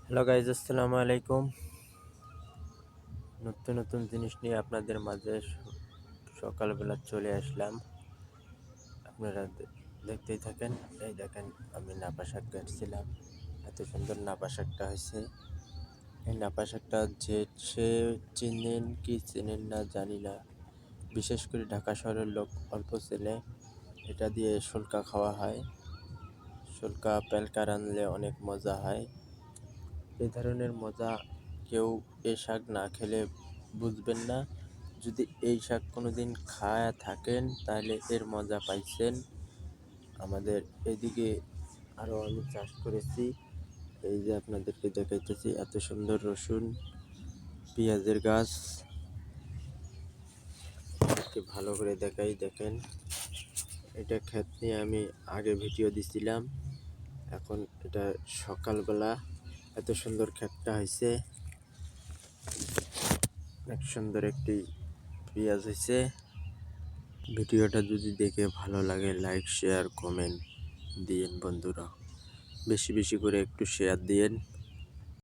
Hello guys, আসসালামু আলাইকুম। নতুন নতুন জিনিস নিয়ে আপনাদের মাঝে সকালবেলা চলে আসলাম। আপনারা দেখতেই থাকেন। এই দেখেন, আমি নাপা শাক কাটছিলাম। এত সুন্দর নাপা শাকটা হয়েছে। এই নাপা শাকটা সে চিনেন কি চেনেন না জানি না, বিশেষ করে ঢাকা শহরের লোক অল্প চেনে। এটা দিয়ে শুল্কা খাওয়া হয়। শুল্কা পেলকা রানলে অনেক মজা হয়। এই ধরনের মজা কেউ এ শাক না খেলে বুঝবেন না। যদি এই শাক কোনোদিন খায়া থাকেন তাহলে এর মজা পাইছেন। আমাদের এদিকে আরও আমি চাষ করেছি। এই যে আপনাদেরকে দেখাইতেছি, এত সুন্দর রসুন পেঁয়াজের গাছ। একটু ভালো করে দেখাই, দেখেন। এটা ক্ষেত নিয়ে আমি আগে ভিডিও দিছিলাম। এখন এটা সকালবেলা এত সুন্দর ক্ষেতটা হয়েছে। অনেক সুন্দর একটি পেঁয়াজ হয়েছে। ভিডিওটা যদি দেখে ভালো লাগে, লাইক শেয়ার কমেন্ট দিয়েন বন্ধুরা। বেশি বেশি করে একটু শেয়ার দিয়েন।